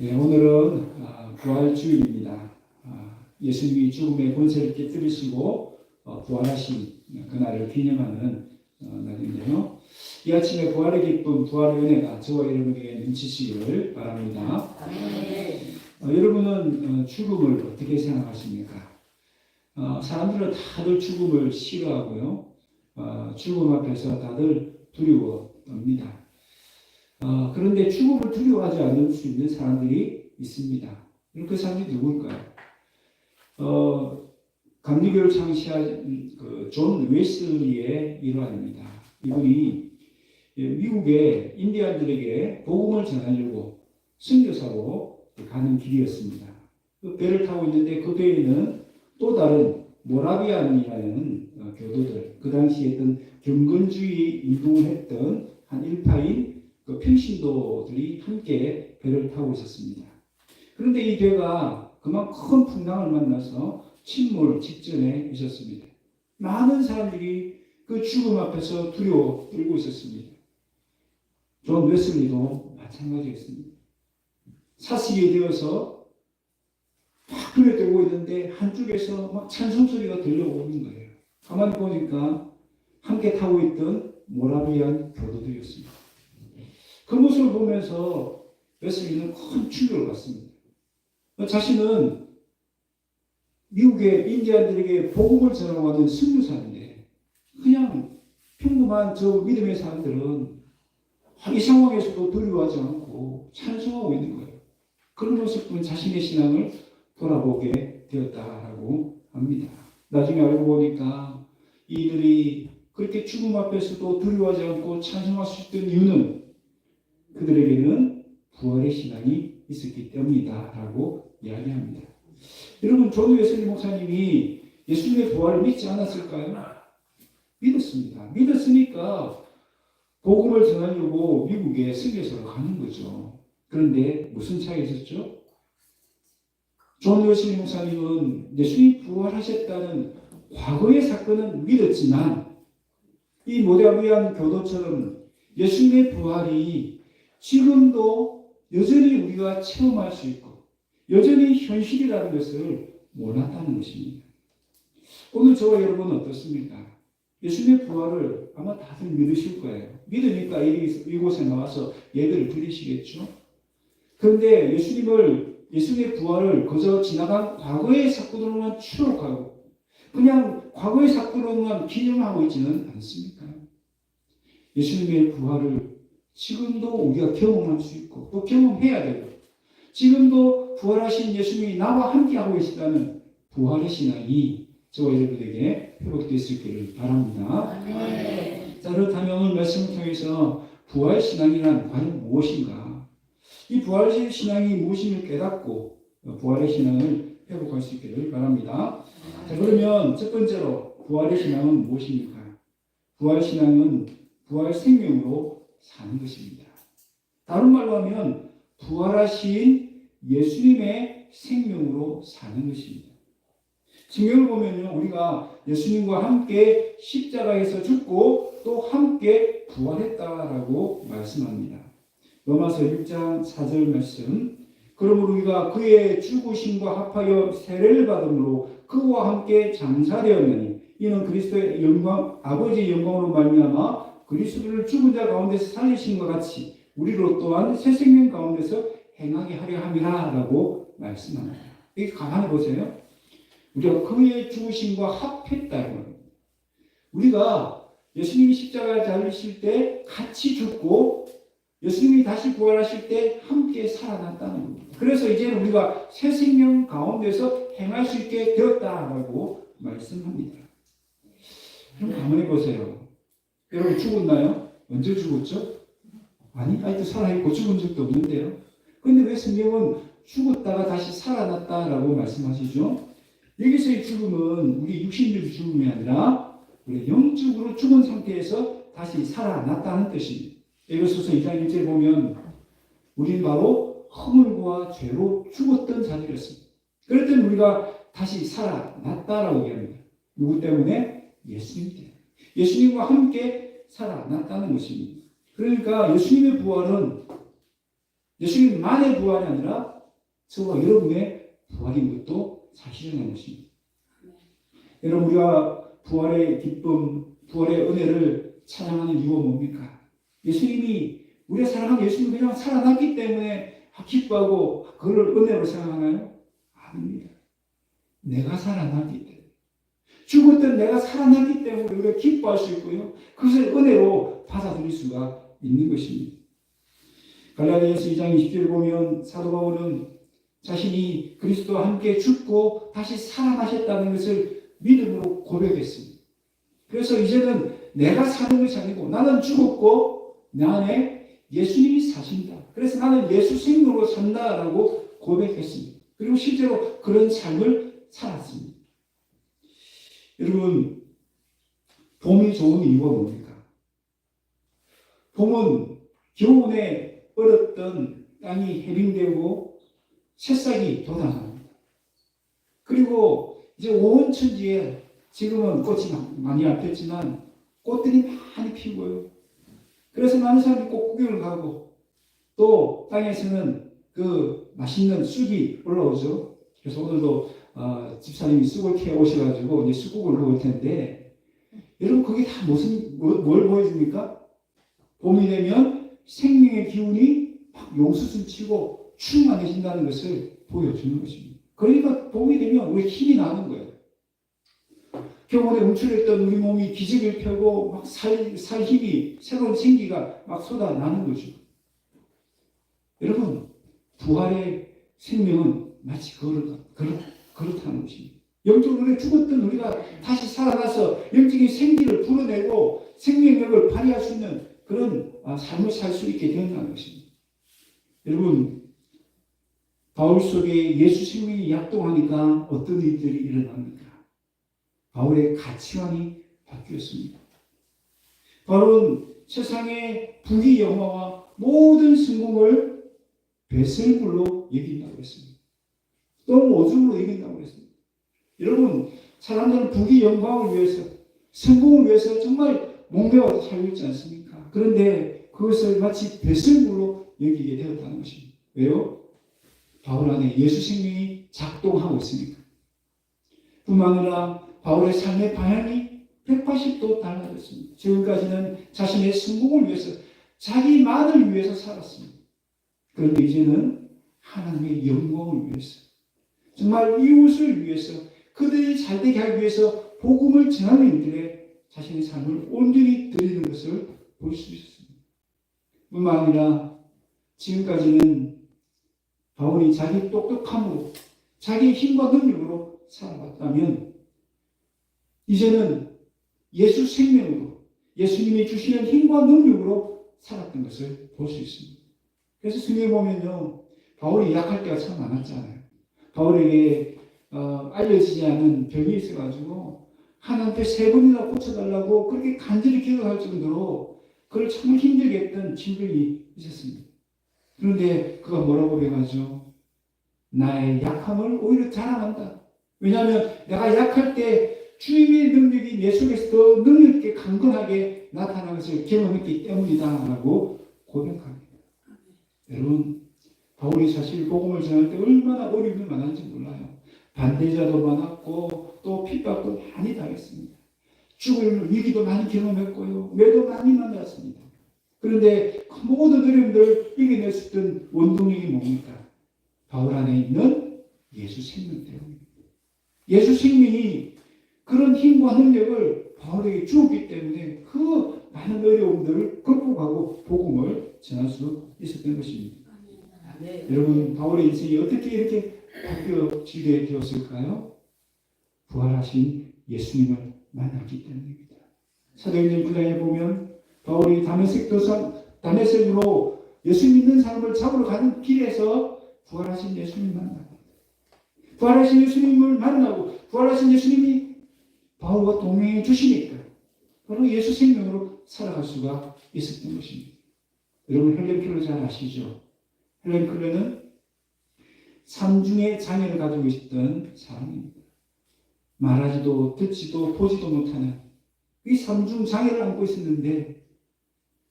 네, 오늘은 부활주일입니다. 예수님이 죽음의 권세를 깨뜨리시고 부활하신 그날을 기념하는 날인데요. 이 아침에 부활의 기쁨, 부활의 은혜가 저와 여러분에게 넘치시기를 바랍니다. 여러분은 죽음을 어떻게 생각하십니까? 사람들은 다들 죽음을 싫어하고요. 죽음 앞에서 다들 두려워 떱니다. 그런데 죽음을 두려워하지 않을 수 있는 사람들이 있습니다. 그 사람들이 누굴까요? 감리교를 창시한 존 웨슬리의 일환입니다. 이분이 미국의 인디안들에게 복음을 전하려고 선교사로 가는 길이었습니다. 그 배를 타고 있는데 그 배에는 또 다른 모라비안이라는 교도들, 그 당시에 했던 경건주의 운동을 했던 한 일파인 평신도들이 함께 배를 타고 있었습니다. 그런데 이 배가 그만 큰 풍랑을 만나서 침몰 직전에 있었습니다. 많은 사람들이 그 죽음 앞에서 두려워 떨고 있었습니다. 존 웨슬리도 마찬가지였습니다. 사시게 되어서 막 두려워 떨고 있는데 한쪽에서 막 찬송 소리가 들려오는 거예요. 가만히 보니까 함께 타고 있던 모라비안 교도들이었습니다. 그 모습을 보면서 웨슬리는 큰 충격을 받습니다. 자신은 미국의 인디안들에게 복음을 전하고 하는 선교사인데 그냥 평범한 저 믿음의 사람들은 이 상황에서도 두려워하지 않고 찬송하고 있는 거예요. 그런 모습을 보면 자신의 신앙을 돌아보게 되었다라고 합니다. 나중에 알고 보니까 이들이 그렇게 죽음 앞에서도 두려워하지 않고 찬송할 수 있던 이유는 그들에게는 부활의 신앙이 있었기 때문이다라고 이야기합니다. 여러분, 존 웨슬리 목사님이 예수님의 부활을 믿지 않았을까요? 믿었습니다. 믿었으니까 복음을 전하려고 미국에 선교사로 가는 거죠. 그런데 무슨 차이가 있었죠? 존 웨슬리 목사님은 예수님이 부활하셨다는 과거의 사건은 믿었지만 이 모라비안 교도처럼 예수님의 부활이 지금도 여전히 우리가 체험할 수 있고 여전히 현실이라는 것을 몰랐다는 것입니다. 오늘 저와 여러분은 어떻습니까? 예수님의 부활을 아마 다들 믿으실 거예요. 믿으니까 이곳에 나와서 예배를 드리시겠죠. 그런데 예수님의 부활을 그저 지나간 과거의 사건으로만 추억하고 그냥 과거의 사건으로만 기념하고 있지는 않습니까? 예수님의 부활을 지금도 우리가 경험할 수 있고 또 경험해야 되고 지금도 부활하신 예수님이 나와 함께하고 계시다는 부활의 신앙이 저와 여러분에게 회복되었기를 바랍니다. 자, 그렇다면 오늘 말씀을 통해서 부활 신앙이란 과연 무엇인가? 이 부활의 신앙이 무엇인지 깨닫고 부활의 신앙을 회복할 수 있기를 바랍니다. 자, 그러면 첫 번째로 부활의 신앙은 무엇입니까? 부활 신앙은 부활 생명으로 사는 것입니다. 다른 말로 하면 부활하신 예수님의 생명으로 사는 것입니다. 성경을 보면요, 우리가 예수님과 함께 십자가에서 죽고 또 함께 부활했다라고 말씀합니다. 로마서 6장 4절 말씀. 그러므로 우리가 그의 죽으심과 합하여 세례를 받음으로 그와 함께 장사되었느니 이는 그리스도의 영광, 아버지의 영광으로 말미암아 그리스도를 죽은 자 가운데서 살리신 것 같이 우리로 또한 새 생명 가운데서 행하게 하려 함이라 라고 말씀합니다. 이게 가만히 보세요. 우리가 그의 죽으심과 합했다는 겁니다. 우리가 예수님이 십자가에 달리실 때 같이 죽고 예수님이 다시 부활하실 때 함께 살아났다는 겁니다. 그래서 이제는 우리가 새 생명 가운데서 행할 수 있게 되었다라고 말씀합니다. 그럼 가만히 보세요. 여러분 죽었나요? 언제 죽었죠? 아니, 아직도 살아있고 죽은 적도 없는데요. 그런데 왜 성경은 죽었다가 다시 살아났다라고 말씀하시죠? 여기서의 죽음은 우리 육신적 죽음이 아니라 우리 영적으로 죽은 상태에서 다시 살아났다는 뜻입니다. 에베소서 2장 1절 보면 우리는 바로 허물과 죄로 죽었던 자들이었습니다. 그랬더니 우리가 다시 살아났다라고 얘기합니다. 누구 때문에? 예수님 때문에. 예수님과 함께 살아났다는 것입니다. 그러니까 예수님의 부활은 예수님만의 부활이 아니라 저와 여러분의 부활인 것도 사실이라는 것입니다. 여러분, 우리가 부활의 기쁨, 부활의 은혜를 찬양하는 이유가 뭡니까? 예수님이, 우리가 사랑하는 예수님이 그냥 살아났기 때문에 기뻐하고 그걸 은혜로 생각하나요? 아닙니다. 내가 살아났기 때문에, 죽었던 내가 살아났기 때문에 우리가 기뻐할 수 있고요, 그것을 은혜로 받아들일 수가 있는 것입니다. 갈라디아서 2장 20절을 보면 사도 바울은 자신이 그리스도와 함께 죽고 다시 살아나셨다는 것을 믿음으로 고백했습니다. 그래서 이제는 내가 사는 것이 아니고 나는 죽었고 내 안에 예수님이 사신다. 그래서 나는 예수 생명으로 산다라고 고백했습니다. 그리고 실제로 그런 삶을 살았습니다. 여러분, 봄이 좋은 이유가 뭡니까? 봄은 겨울에 얼었던 땅이 해빙되고 새싹이 돋아납니다. 그리고 이제 온 천지에 지금은 꽃이 많이 안 폈지만 꽃들이 많이 피고요. 그래서 많은 사람들이 꽃 구경을 가고, 또 땅에서는 그 맛있는 쑥이 올라오죠. 그래서 오늘도 집사님이 쑥을 캐 오셔가지고 이제 쑥국을 먹을 텐데, 여러분 그게 다 뭘 보여줍니까? 봄이 되면 생명의 기운이 막 용수순치고 충만해진다는 것을 보여주는 것입니다. 그러니까 봄이 되면 우리 힘이 나는 거예요. 겨울에 움츠렸던 우리 몸이 기지개를 펴고 막 살 힘이, 새로운 생기가 막 쏟아나는 거죠. 여러분, 부활의 생명은 마치 그렇다는 것입니다. 영적으로 죽었던 우리가 다시 살아나서 영적인 생기를 불어내고 생명력을 발휘할 수 있는 그런 삶을 살 수 있게 된다는 것입니다. 여러분, 바울 속에 예수 생명이 약동하니까 어떤 일들이 일어납니까? 바울의 가치관이 바뀌었습니다. 바울은 세상의 부귀 영화와 모든 성공을 배설물로 여긴다고 했습니다. 또 오줌으로 여긴다고 했습니다. 여러분, 사람들은 부귀 영광을 위해서, 성공을 위해서 정말 목매어 살고 있지 않습니까? 그런데 그것을 마치 배설물로 여기게 되었다는 것입니다. 왜요? 바울 안에 예수 생명이 작동하고 있으니까. 뿐만 아니라 바울의 삶의 방향이 180도 달라졌습니다. 지금까지는 자신의 성공을 위해서, 자기만을 위해서 살았습니다. 그런데 이제는 하나님의 영광을 위해서, 정말 이웃을 위해서, 그들이 잘되게 하기 위해서 복음을 전하는 일들에 자신의 삶을 온전히 드리는 것을 볼 수 있었습니다. 뿐만 아니라 지금까지는 바울이 자기 똑똑함으로, 자기 힘과 능력으로 살아왔다면 이제는 예수 생명으로, 예수님이 주시는 힘과 능력으로 살았던 것을 볼 수 있습니다. 그래서 성경에 보면요, 바울이 약할 때가 참 많았잖아요. 바울에게 알려지지 않은 병이 있어가지고 하나님께 3번이나 고쳐달라고 그렇게 간절히 기도할 정도로 그를 정말 힘들게 했던 질병이 있었습니다. 그런데 그가 뭐라고 고백하죠? 나의 약함을 오히려 자랑한다. 왜냐하면 내가 약할 때 주님의 능력이 내 속에서 더 능력 있게 강건하게 나타나는 것을 경험했기 때문이다 라고 고백합니다. 여러분, 바울이 사실 복음을 전할 때 얼마나 어려움이 많았는지 몰라요. 반대자도 많았고 또 핍박도 많이 당했습니다. 죽을 위기도 많이 경험했고요. 매도 많이 만났습니다. 그런데 그 모든 어려움들을 이겨낼 수 있던 원동력이 뭡니까? 바울 안에 있는 예수 생명 때문입니다. 예수 생명이 그런 힘과 능력을 바울에게 주었기 때문에 그 많은 어려움들을 극복하고 복음을 전할 수 있었던 것입니다. 네. 여러분, 바울의 인생이 어떻게 이렇게 바뀌어지게 되었을까요? 부활하신 예수님을 만났기 때문입니다. 사도행전 9장에 보면 바울이 다메섹으로 예수 믿는 사람을 잡으러 가는 길에서 부활하신 예수님을 만납니다. 부활하신 예수님을 만나고 부활하신 예수님이 바울과 동행해 주시니까 바로 예수 생명으로 살아갈 수가 있었던 것입니다. 여러분, 헬렌 켈러 잘 아시죠? 헬렌 켈러는 삼중의 장애를 가지고 있었던 사람입니다. 말하지도 듣지도 보지도 못하는 이 삼중 장애를 안고 있었는데,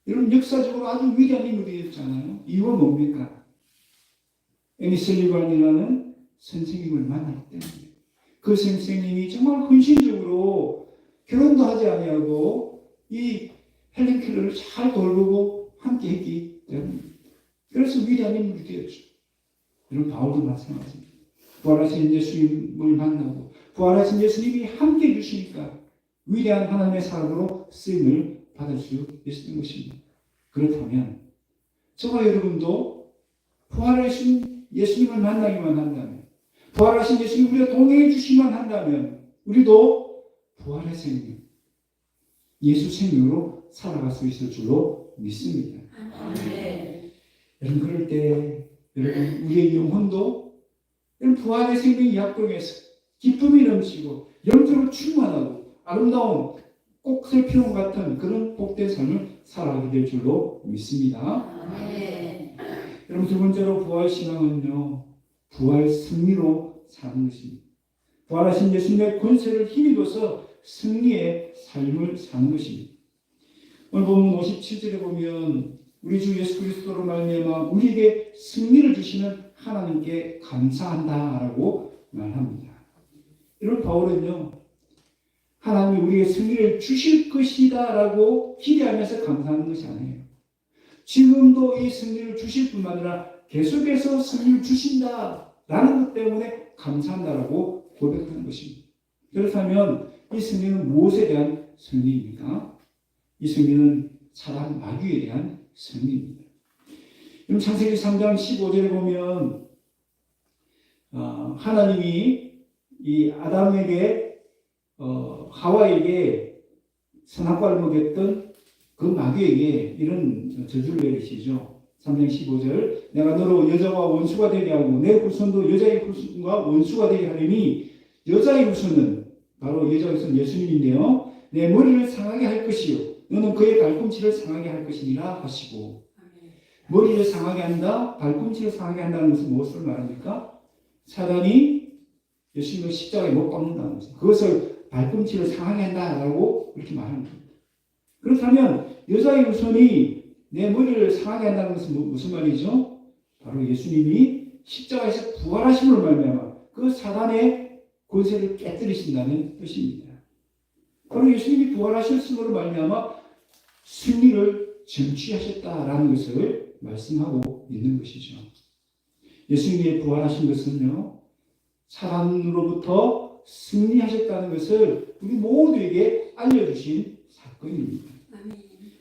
여러분, 역사적으로 아주 위대한 인물이었잖아요. 이유가 뭡니까? 애니 설리반이라는 선생님을 만났기 때문에 그 선생님이 정말 헌신적으로 결혼도 하지 아니하고 이 헬렌 켈러를 잘 돌보고 함께 했기 때문에 그래서 위대한 인물이 되었죠. 이런 바울도 마찬가지입니다. 부활하신 예수님을 만나고 부활하신 예수님이 함께 해주시니까 위대한 하나님의 사람으로 쓰임을 받을 수 있었던 것입니다. 그렇다면 저와 여러분도 부활하신 예수님을 만나기만 한다면 부활하신 예수님 우리가 동행해 주시기만 한다면 우리도 부활의 생명 예수 생명으로 살아갈 수 있을 줄로 믿습니다. 여러분 그럴 때 여러분 우리의 영혼도 부활의 생명이 약동해서 기쁨이 넘치고 영적으로 충만하고 아름다운 꽃을 피운 같은 그런 복된 삶을 살아가게 될 줄로 믿습니다. 여러분 두 번째로 부활신앙은요 부활 승리로 사는 것입니다. 부활하신 예수님의 권세를 힘입어서 승리의 삶을 사는 것입니다. 오늘 보면 57절에 보면 우리 주 예수 그리스도로 말미암아 우리에게 승리를 주시는 하나님께 감사한다라고 말합니다. 이런 바울은요 하나님이 우리에게 승리를 주실 것이다라고 기대하면서 감사하는 것이 아니에요. 지금도 이 승리를 주실 뿐만 아니라 계속해서 승리를 주신다라는 것 때문에 감사한다라고 고백하는 것입니다. 그렇다면 이 승리는 무엇에 대한 승리입니까? 이 승리는 사단 마귀에 대한 승리입니다. 그럼 창세기 3장 15절에 보면 하나님이 이 아담에게 하와에게 선악과를 먹였던 그 마귀에게 이런 저주를 내리시죠. 3장 15절 내가 너로 여자와 원수가 되게 하고 내 후손도 여자의 후손과 원수가 되게 하려니 여자의 후손은 바로 여자의 후손 예수님인데요. 내 머리를 상하게 할 것이요 너는 그의 발꿈치를 상하게 할 것이니라 하시고 머리를 상하게 한다, 발꿈치를 상하게 한다는 것은 무엇을 말합니까? 사단이 예수님을 십자가에 못 박는다는 것은 그것을 발꿈치를 상하게 한다라고 이렇게 말하는 겁니다. 그렇다면 여자의 후손이 내 머리를 상하게 한다는 것은 무슨 말이죠? 바로 예수님이 십자가에서 부활하심으로 말미암아 그 사단의 권세를 깨뜨리신다는 뜻입니다. 바로 예수님이 부활하셨음으로 말미암아 승리를 쟁취하셨다라는 것을 말씀하고 있는 것이죠. 예수님이 부활하신 것은요 사단으로부터 승리하셨다는 것을 우리 모두에게 알려주신 사건입니다.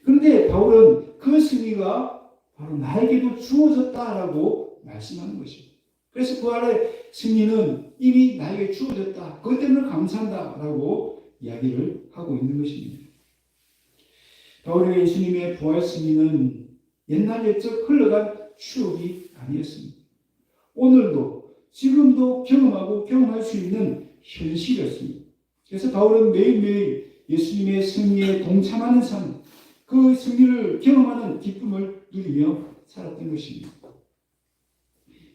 그런데 바울은 그 승리가 바로 나에게도 주어졌다라고 말씀하는 것입니다. 그래서 부활의 승리는 이미 나에게 주어졌다. 그것 때문에 감사한다라고 이야기를 하고 있는 것입니다. 바울의 예수님의 부활 승리는 옛날 옛적 흘러간 추억이 아니었습니다. 오늘도 지금도 경험하고 경험할 수 있는 현실이었습니다. 그래서 바울은 매일매일 예수님의 승리에 동참하는 삶, 그 승리를 경험하는 기쁨을 누리며 살았던 것입니다.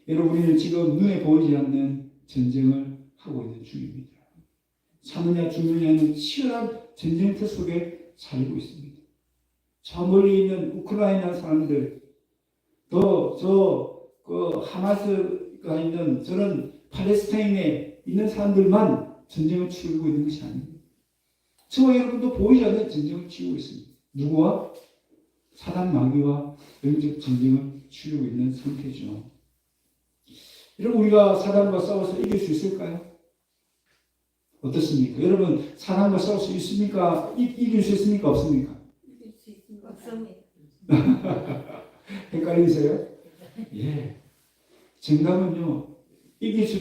여러분 우리는 지금 눈에 보이지 않는 전쟁을 하고 있는 중입니다. 사느냐 죽느냐는 치열한 전쟁터 속에 살고 있습니다. 저 멀리 있는 우크라이나 사람들, 그 하마스가 있는 저런 팔레스타인에 있는 사람들만 전쟁을 치르고 있는 것이 아닙니다. 저와 여러분도 보이지 않는 전쟁을 치르고 있습니다. 누구와? 사단 마귀와 영적 전쟁을 치르고 있는 상태죠. 여러분 우리가 사단과 싸워서 이길 수 있을까요? 어떻습니까? 여러분 사단과 싸울 수 있습니까? 이길 수 있습니까? 없습니까? 이길 수 있습니다. 없습니다. 헷갈리세요? 예. 정답은요. 이길 수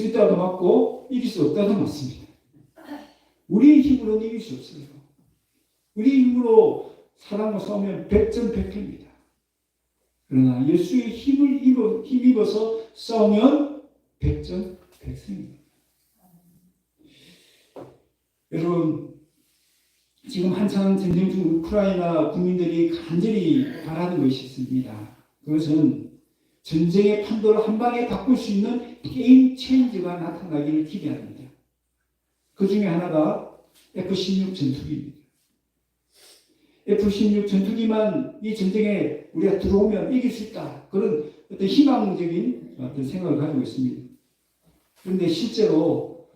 있다도 맞고 이길 수 없다도 맞습니다. 우리의 힘으로는 이길 수 없어요. 우리의 힘으로 사단과 싸우면 백전백패입니다. 그러나 예수의 힘입어서 싸우면 백전백승입니다. 여러분 지금 한창 전쟁 중 우크라이나 국민들이 간절히 바라는 것이 있습니다. 그것은 전쟁의 판도를 한 방에 바꿀 수 있는 게임 체인지가 나타나기를 기대합니다. 그 중에 하나가 F-16 전투기입니다. F-16 전투기만 이 전쟁에 우리가 들어오면 이길 수 있다. 그런 어떤 희망적인 어떤 생각을 가지고 있습니다. 그런데 실제로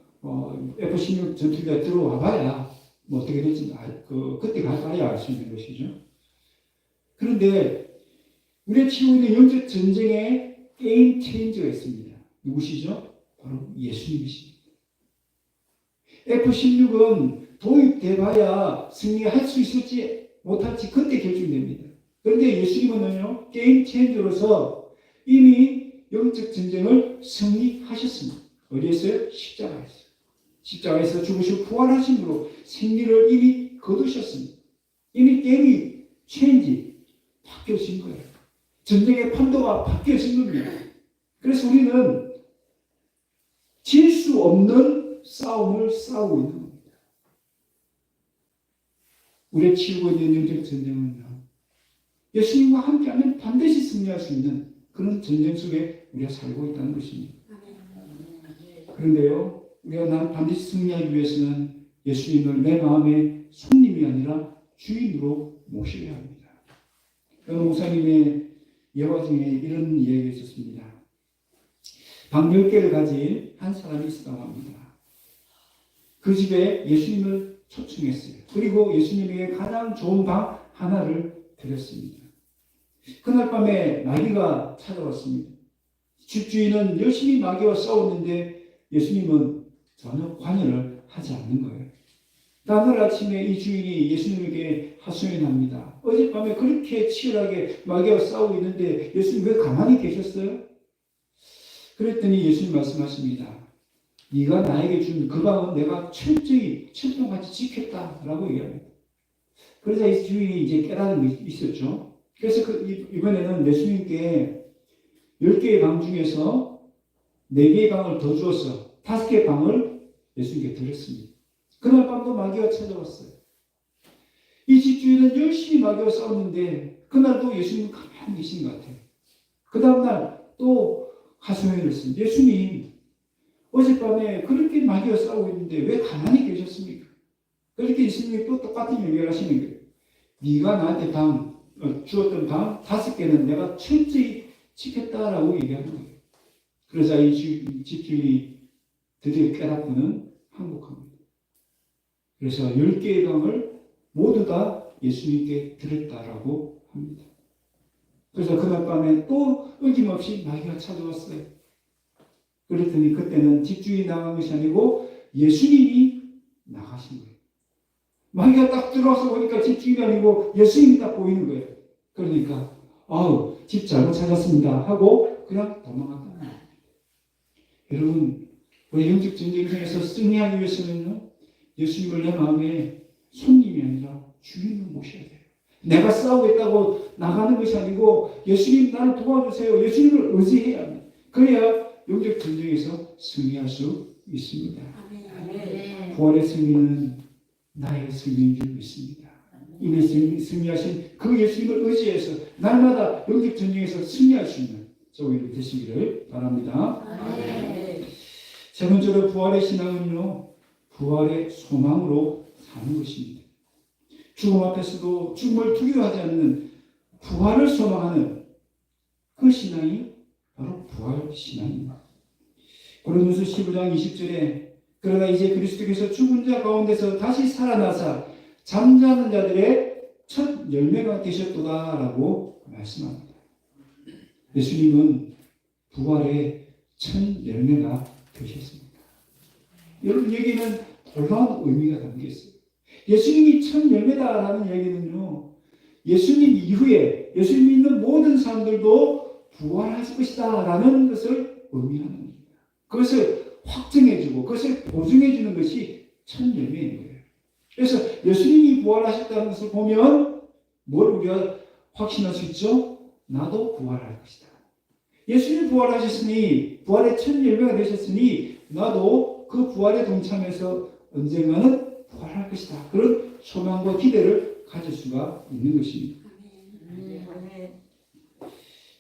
F-16 전투기가 들어와 봐야 뭐 어떻게 될지 그때 가봐야 알 수 있는 것이죠. 그런데 우리가 치고 있는 영적 전쟁에 게임 체인저가 있습니다. 누구시죠? 바로 예수님이십니다. F-16은 도입돼봐야 승리할 수 있을지 못할지 그때 결정됩니다. 그런데 예수님은요, 게임 체인저로서 이미 영적 전쟁을 승리하셨습니다. 어디에서요? 십자가에서. 십자가에서 죽으시고 부활하심으로 승리를 이미 거두셨습니다. 이미 게임이 체인지 바뀌어진 거예요. 전쟁의 판도가 바뀌어진 겁니다. 그래서 우리는 질 수 없는 싸움을 싸우고 있는 겁니다. 우리가 치르고 있는 영적 전쟁은요, 예수님과 함께하면 반드시 승리할 수 있는 그런 전쟁 속에 우리가 살고 있다는 것입니다. 그런데요, 우리가 반드시 승리하기 위해서는 예수님을 내 마음의 손님이 아니라 주인으로 모셔야 합니다. 어느 목사님의 예화 중에 이런 이야기가 있었습니다. 방 10개를 가진 한 사람이 있었다고 합니다. 그 집에 예수님을 초청했어요. 그리고 예수님에게 가장 좋은 방 하나를 드렸습니다. 그날 밤에 마귀가 찾아왔습니다. 집주인은 열심히 마귀와 싸웠는데 예수님은 전혀 관여를 하지 않는 거예요. 다음날 아침에 이 주인이 예수님에게 하소연합니다. 어젯밤에 그렇게 치열하게 마귀와 싸우고 있는데 예수님 왜 가만히 계셨어요? 그랬더니 예수님 말씀하십니다. 네가 나에게 준 그 방은 내가 철저히 철통같이 지켰다라고 얘기합니다. 그러자 이 주인이 이제 깨달은 게 있었죠. 그래서 이번에는 예수님께 10개의 방 중에서 4개의 방을 더 주어서 5개의 방을 예수님께 드렸습니다. 그날 밤도 마귀가 찾아왔어요. 이 집주인은 열심히 마귀와 싸웠는데 그날도 예수님은 가만히 계신 것 같아요. 그 다음날 또 하소연을 했습니다. 예수님, 어젯밤에 그렇게 마귀와 싸우고 있는데 왜 가만히 계셨습니까? 그렇게 예수님이 또 똑같은 얘기를 하시는 거예요. 네가 나한테 주었던 방 5개는 내가 철저히 지켰다라고 얘기하는 거예요. 그러자 이 집주인이 드디어 깨닫고는 항복합니다. 그래서 10개의 방을 모두 다 예수님께 드렸다라고 합니다. 그래서 그날 밤에 또 어김없이 마귀가 찾아왔어요. 그랬더니 그때는 집주인이 나간 것이 아니고 예수님이 나가신 거예요. 마귀가 딱 들어와서 보니까 집주인이 아니고 예수님이 딱 보이는 거예요. 그러니까 집 잘못 찾았습니다 하고 그냥 도망갔다는 거예요. 여러분, 우리 영적 전쟁에서 승리하기 위해서는요, 예수님을 내 마음에 손님이 아니라 주인으로 모셔야 돼요. 내가 싸우고 있다고 나가는 것이 아니고 예수님 나를 도와주세요. 예수님을 의지해야 합니다. 그래야 영적 전쟁에서 승리할 수 있습니다. 아멘. 부활의 승리는 나의 승리인 줄 믿습니다. 이미 승리하신 그 예수님을 의지해서 날마다 영적 전쟁에서 승리할 수 있는 저희들 되시기를 바랍니다. 아멘. 세 번째로 부활의 신앙은요, 부활의 소망으로 사는 것입니다. 죽음 앞에서도 죽음을 두려워하지 않는 부활을 소망하는 그 신앙이 바로 부활 신앙입니다. 고린도서 15장 20절에 그러나 이제 그리스도께서 죽은 자 가운데서 다시 살아나사 잠자는 자들의 첫 열매가 되셨도다라고 말씀합니다. 예수님은 부활의 첫 열매가 되셨습니다. 여러분, 여기는 놀라운 의미가 담겨 있어요. 예수님이 첫 열매다라는 얘기는요, 예수님 이후에 예수님 믿는 모든 사람들도 부활할 것이다 라는 것을 의미하는 겁니다. 그것을 확증해주고 그것을 보증해주는 것이 첫 열매인 거예요. 그래서 예수님이 부활하셨다는 것을 보면 뭘 우리가 확신할 수 있죠? 나도 부활할 것이다. 예수님이 부활하셨으니, 부활의 첫 열매가 되셨으니 나도 그 부활에 동참해서 언젠가는 부활할 것이다. 그런 소망과 기대를 가질 수가 있는 것입니다.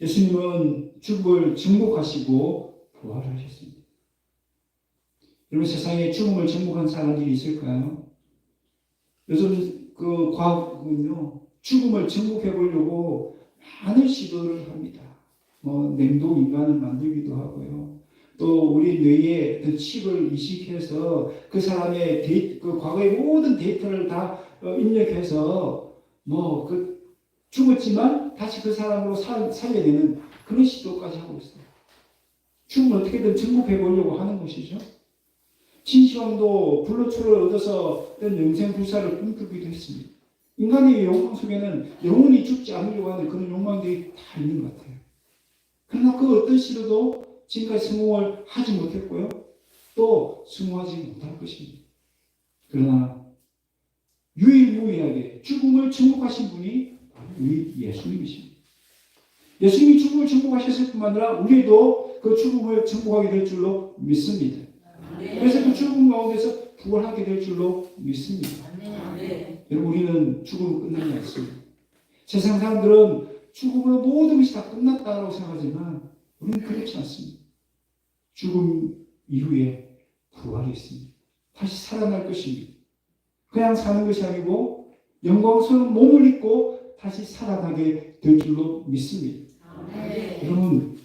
예수님은 죽음을 정복하시고 부활하셨습니다. 여러분, 세상에 죽음을 정복한 사람들이 있을까요? 요즘 그 과학은요, 죽음을 정복해 보려고 많은 시도를 합니다. 냉동 인간을 만들기도 하고요. 또 우리 뇌에 어떤 칩을 이식해서 그 사람의 그 과거의 모든 데이터를 다 입력해서 죽었지만 다시 그 사람으로 살려내는 그런 시도까지 하고 있어요. 죽으면 어떻게든 정복해 보려고 하는 것이죠. 진시황도 불로초를 얻어서 어떤 영생 불사를 꿈꾸기도 했습니다. 인간의 욕망 속에는 영원히 죽지 않으려고 하는 그런 욕망들이 다 있는 것 같아요. 그러나 그 어떤 시도도 지금까지 성공을 하지 못했고요. 또 성공하지 못할 것입니다. 그러나 유일무이하게 죽음을 정복하신 분이 우리 예수님이십니다. 예수님이 죽음을 정복하셨을 뿐만 아니라 우리도 그 죽음을 정복하게 될 줄로 믿습니다. 그래서 그 죽음 가운데서 부활하게 될 줄로 믿습니다. 여러분, 우리는 죽음은 끝나지 않습니다. 세상 사람들은 죽음으로 모든 것이 다 끝났다고 생각하지만 우리는 그렇지 않습니다. 죽음 이후에 부활이 있습니다. 다시 살아날 것입니다. 그냥 사는 것이 아니고 영광스러운 몸을 입고 다시 살아나게 될 줄로 믿습니다. 여러분,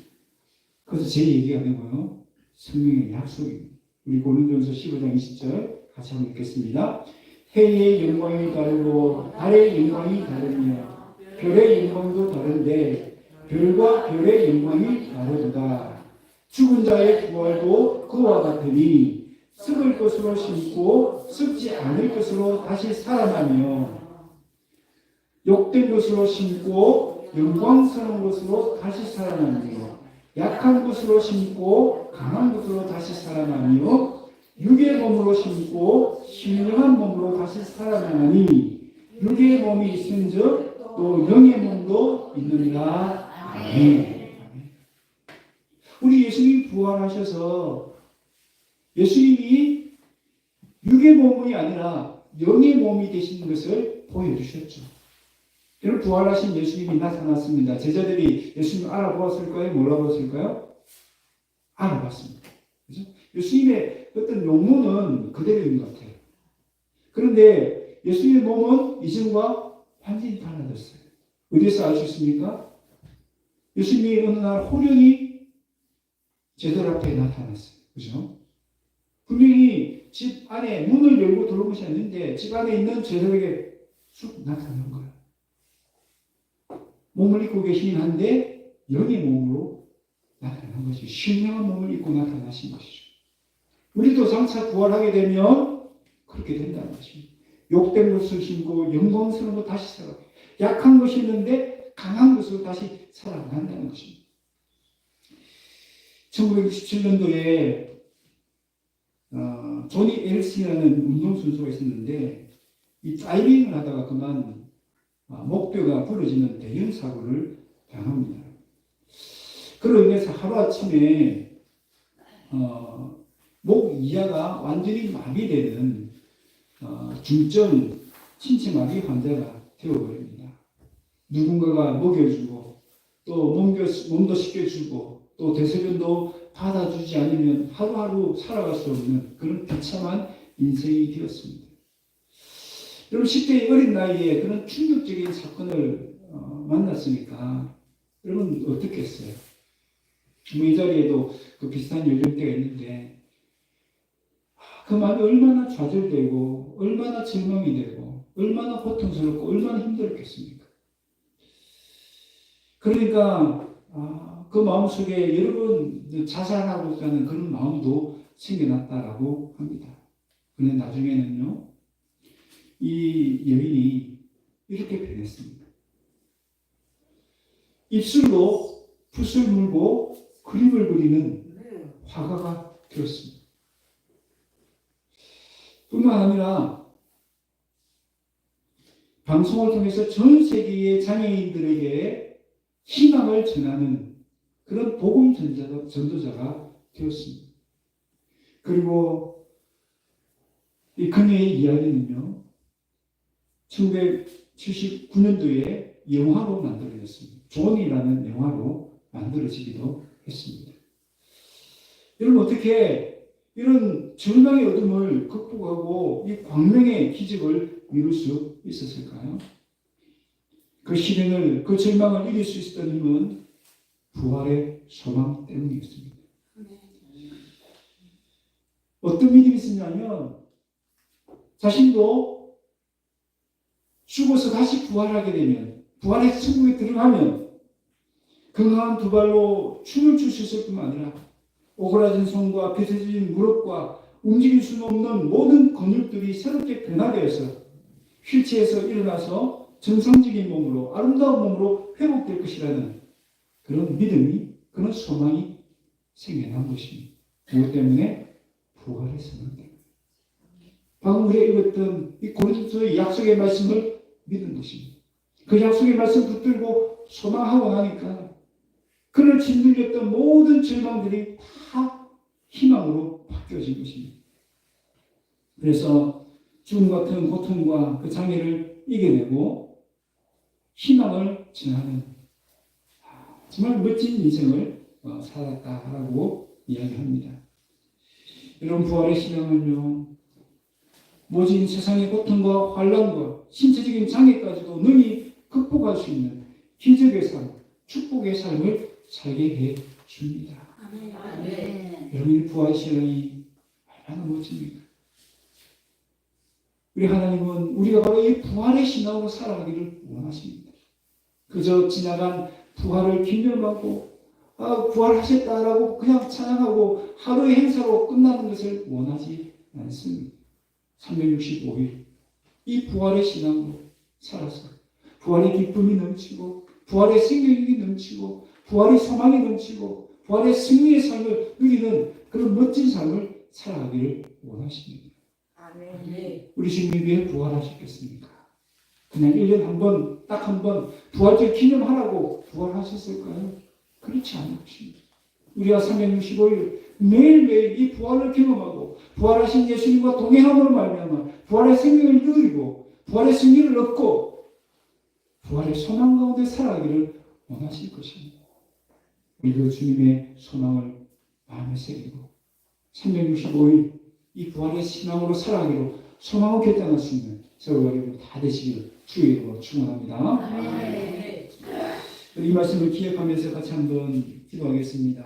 그래서 제 얘기가 아니고요. 성령의 약속입니다. 우리 고린도전서 15장 20절 같이 한번 읽겠습니다. 해의 영광이 다르고 달의 영광이 다르며 별의 영광도 다른데 별과 별의 영광이 다르도다. 죽은 자의 부활도 그와 같으니 썩을 것으로 심고 썩지 않을 것으로 다시 살아나며 욕된 것으로 심고 영광스러운 것으로 다시 살아나며 약한 것으로 심고 강한 것으로 다시 살아나며 육의 몸으로 심고 신령한 몸으로 다시 살아나니 육의 몸이 있은즉 또 영의 몸도 있느니라. 아멘. 우리 예수님이 부활하셔서 예수님이 육의 몸이 아니라 영의 몸이 되시는 것을 보여주셨죠. 여러분, 부활하신 예수님이 나타났습니다. 제자들이 예수님을 알아보았을까요? 몰라보았을까요? 알아봤습니다. 그죠? 예수님의 어떤 용모는 그대로인 것 같아요. 그런데 예수님의 몸은 이전과 완전히 달라졌어요. 어디서 알 수 있습니까? 예수님이 어느 날 호령이 제들 앞에 나타났어요. 그죠? 분명히 집 안에 문을 열고 들어온 것이 아닌데 집 안에 있는 제들에게 쑥 나타난 거예요. 몸을 입고 계시긴 한데 영의 몸으로 나타난 것이죠. 신령한 몸을 입고 나타나신 것이죠. 우리도 장차 부활하게 되면 그렇게 된다는 것입니다. 욕된 것을 심고 영광스러운 것 다시 살아. 약한 것이 있는데 강한 것으로 다시 살아난다는 것입니다. 1967년도에 조니 에릭슨이라는 운동선수가 있었는데 이 다이빙을 하다가 그만 목뼈가 부러지는 대형 사고를 당합니다. 그로 인해서 하루아침에 목 이하가 완전히 마비되는 중증 신체마비 환자가 되어버립니다. 누군가가 먹여주고 또 몸도 씻겨주고 또 대소변도 받아주지 않으면 하루하루 살아갈 수 없는 그런 비참한 인생이 되었습니다. 여러분, 10대의 어린 나이에 그런 충격적인 사건을 만났으니까 여러분 어떻게 했어요? 이 자리에도 그 비슷한 연령대가 있는데 그 마음이 얼마나 좌절되고 얼마나 절망이 되고 얼마나 고통스럽고 얼마나 힘들었겠습니까? 그러니까 그 마음속에 여러분 자살하고자 하는 그런 마음도 생겨났다라고 합니다. 그런데 나중에는요, 이 여인이 이렇게 변했습니다. 입술로 붓을 물고 그림을 그리는 화가가 되었습니다. 뿐만 아니라 방송을 통해서 전 세계의 장애인들에게 희망을 전하는 그런 복음 전도자가 되었습니다. 그리고 이 그녀의 이야기는요, 1979년도에 영화로 만들어졌습니다. 존이라는 영화로 만들어지기도 했습니다. 여러분, 어떻게 이런 절망의 어둠을 극복하고 이 광명의 기적을 이룰 수 있었을까요? 그 실행을, 그 절망을 이길 수 있었던 힘은 부활의 소망 때문이었습니다. 어떤 믿음이 있었냐면 자신도 죽어서 다시 부활하게 되면, 부활의 천국에 들어가면 건강한 두 발로 춤을 출 수 있을 뿐만 아니라 오그라진 손과 비틀어진 무릎과 움직일 수 없는 모든 근육들이 새롭게 변화되어서 휠체어에서 일어나서 정상적인 몸으로, 아름다운 몸으로 회복될 것이라는 그런 믿음이, 그런 소망이 생겨난 것입니다. 무엇 때문에? 부활의 소망 때문에. 방금 우리가 읽었던 이 고린도서의 약속의 말씀을 믿은 것입니다. 그 약속의 말씀 붙들고 소망하고 나니까 그를 짓눌렸던 모든 절망들이 다 희망으로 바뀌어진 것입니다. 그래서 죽음 같은 고통과 그 장애를 이겨내고 희망을 전하는 정말 멋진 인생을 살았다라고 이야기합니다. 이런 부활의 신앙은요, 모진 세상의 고통과 환난과 신체적인 장애까지도 능히 극복할 수 있는 기적의 삶, 축복의 삶을 살게 해 줍니다. 여러분의 부활의 신앙이 얼마나 멋집니까? 우리 하나님은 우리가 바로 이 부활의 신앙으로 살아가기를 원하십니다. 그저 지나간 부활을 기념하고 부활하셨다라고 그냥 찬양하고 하루의 행사로 끝나는 것을 원하지 않습니다. 365일 이 부활의 신앙으로 살아서 부활의 기쁨이 넘치고 부활의 생명력이 넘치고 부활의 소망이 넘치고 부활의 승리의 삶을 누리는 그런 멋진 삶을 살아가기를 원하십니다. 우리 주님이 왜 부활하셨겠습니까? 그냥 1년에 한 번, 딱 한 번 부활절 기념하라고 부활하셨을까요? 그렇지 않은 것입니다. 우리가 365일 매일매일 이 부활을 경험하고 부활하신 예수님과 동행함으로 말미암아 부활의 생명을 누리고 부활의 승리를 얻고 부활의 소망 가운데 살아가기를 원하실 것입니다. 우리도 주님의 소망을 마음에 새기고 365일 이 부활의 신앙으로 살아가기로 소망을 결단할 수 있는 저와 여러분 다 되시기를 주의 이름으로 축원합니다. 이 말씀을 기억하면서 같이 한번 기도하겠습니다.